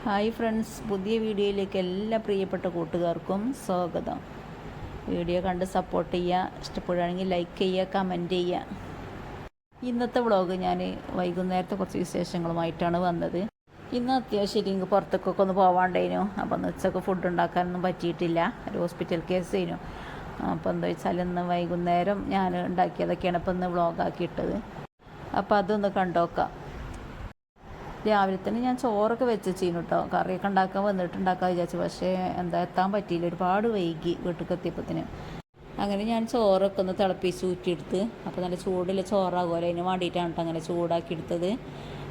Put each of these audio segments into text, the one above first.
Hi friends, പുതിയ വീഡിയോയിലേക്ക് എല്ലാ പ്രിയപ്പെട്ട കൂട്ടുകാർക്കും സ്വാഗതം. വീഡിയോ കണ്ട് സപ്പോർട്ട് ചെയ്യുക, ഇഷ്ടപ്പെടുകയാണെങ്കിൽ ലൈക്ക് ചെയ്യുക, കമൻറ്റ് ചെയ്യുക. ഇന്നത്തെ വ്ളോഗ് ഞാൻ വൈകുന്നേരത്തെ കുറച്ച് വിശേഷങ്ങളുമായിട്ടാണ് വന്നത്. ഇന്ന് അത്യാവശ്യം എനിക്ക് പുറത്തേക്കൊക്കെ ഒന്ന് പോകാണ്ടേനു. അപ്പോൾ ഒന്ന് ഉച്ചക്ക് ഫുഡ് ഉണ്ടാക്കാനൊന്നും പറ്റിയിട്ടില്ല, ഒരു ഹോസ്പിറ്റൽ കേസ് ചെയ്യുന്നു. അപ്പോൾ എന്താ വെച്ചാൽ ഇന്ന് വൈകുന്നേരം ഞാൻ ഉണ്ടാക്കിയതൊക്കെയാണ് ഇപ്പോൾ ഇന്ന് വ്ളോഗാക്കിയിട്ടത്. അപ്പോൾ അതൊന്ന് കണ്ടോക്കാം. രാവിലെ തന്നെ ഞാൻ ചോറൊക്കെ വെച്ചിരുന്നു കേട്ടോ. കറിയൊക്കെ ഉണ്ടാക്കാൻ വന്നിട്ടുണ്ടാക്കാൻ വിചാരിച്ചു, പക്ഷേ എന്താ എത്താൻ പറ്റിയില്ല, ഒരുപാട് വൈകി വീട്ടിൽ എത്തിയപ്പത്തിന്. അങ്ങനെ ഞാൻ ചോറൊക്കെ ഒന്ന് തിളപ്പിച്ച് ഊറ്റിയെടുത്ത്. അപ്പോൾ നല്ല ചൂടില്ല ചോറാകുമല്ലോ, അതിന് വേണ്ടിയിട്ടാണ് കേട്ടോ അങ്ങനെ ചൂടാക്കി എടുത്തത്.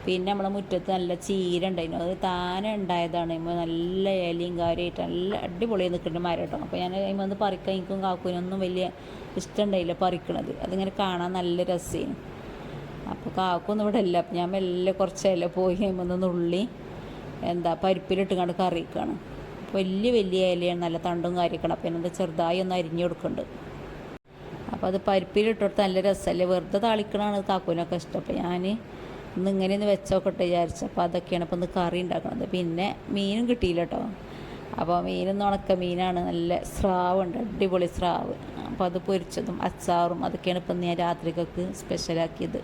പിന്നെ നമ്മളെ മുറ്റത്ത് നല്ല ചീര ഉണ്ടായിരുന്നു, അത് താനെ ഉണ്ടായതാണ്. നല്ല ഇലയും കാര്യമായിട്ട് നല്ല അടിപൊളിയായി നിൽക്കേണ്ട മരം കേട്ടോ. അപ്പോൾ ഞാൻ അതിൽ പറിക്കാൻ എനിക്കും കാക്കൂനൊന്നും വലിയ ഇഷ്ടമുണ്ടായില്ല പറിക്കണത്. അതിങ്ങനെ കാണാൻ നല്ല രസമായിരുന്നു. അപ്പോൾ കാക്കൊന്നും ഇവിടെ ഇല്ല. അപ്പം ഞാൻ മെല്ലെ കുറച്ചല്ല പോയി കഴിയുമ്പോൾ നുള്ളി പരിപ്പിലിട്ട് കണ്ട് കറിയിക്കാണ്. വലിയ ഇലയാണ്, നല്ല തണ്ടും കാര്യമൊക്കെ. അപ്പം എന്താ ചെറുതായി ഒന്ന് അരിഞ്ഞു കൊടുക്കുന്നുണ്ട്. അപ്പോൾ അത് പരിപ്പിലിട്ടിട്ട് നല്ല രസമല്ലേ, വെറുതെ താളിക്കണമാണ് കാക്കൂനൊക്കെ ഇഷ്ടം. അപ്പോൾ ഞാൻ ഇന്നിങ്ങനെയൊന്ന് വെച്ചോക്കട്ടെ വിചാരിച്ചു. അപ്പോൾ അതൊക്കെയാണ് ഇപ്പോൾ ഒന്ന് കറി ഉണ്ടാക്കുന്നത്. പിന്നെ മീനും കിട്ടിയില്ല കേട്ടോ. അപ്പോൾ മീനൊന്നും ഉണക്ക മീനാണ്, നല്ല സ്രാവുണ്ട്, അടിപൊളി സ്രാവ്. അപ്പോൾ അത് പൊരിച്ചതും അച്ചാറും അതൊക്കെയാണ് ഇപ്പം ഞാൻ രാത്രിക്കൊക്കെ സ്പെഷ്യലാക്കിയത്.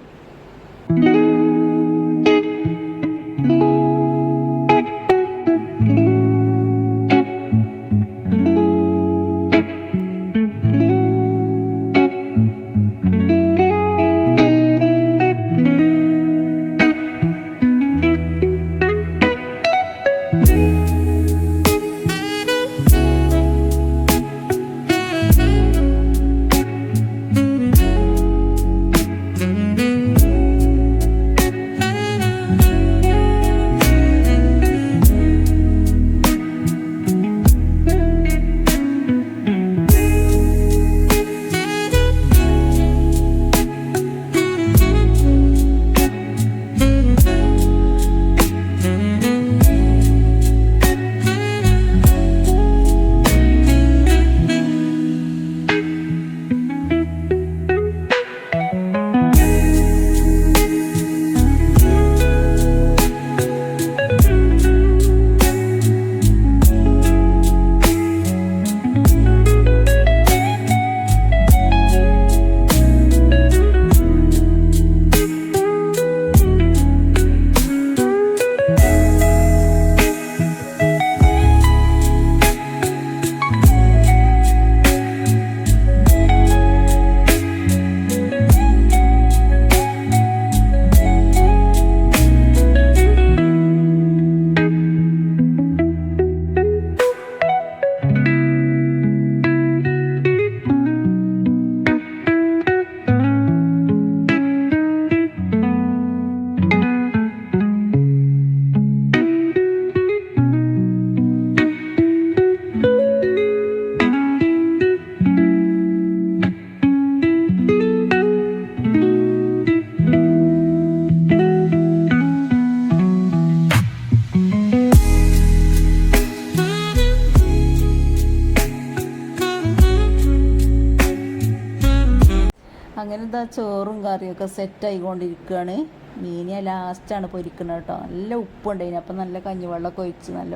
അങ്ങനെ ചോറും കറിയൊക്കെ സെറ്റായിക്കൊണ്ടിരിക്കുകയാണ്. മീനിയ ലാസ്റ്റാണ് പൊരിക്കുന്നത് കേട്ടോ. നല്ല ഉപ്പുണ്ടായിന്. അപ്പം നല്ല കഞ്ഞിവെള്ളമൊക്കെ ഒഴിച്ച് നല്ല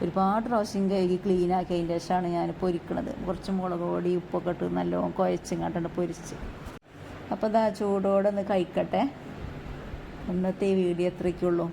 ഒരുപാട് പ്രാവശ്യം കഴുകി ക്ലീനാക്കി അതിൻ്റെ ശേഷമാണ് ഞാൻ പൊരിക്കണത്. കുറച്ച് മുളക് പൊടി ഉപ്പൊക്കെ ഇട്ട് നല്ലോണം കുഴച്ചിങ്ങാട്ടുണ്ട് പൊരിച്ച്. അപ്പോൾ ചൂടോടെ ഒന്ന് കഴിക്കട്ടെ. ഇന്നത്തെ ഈ വീഡിയോ എത്രയ്ക്കുള്ളൂ.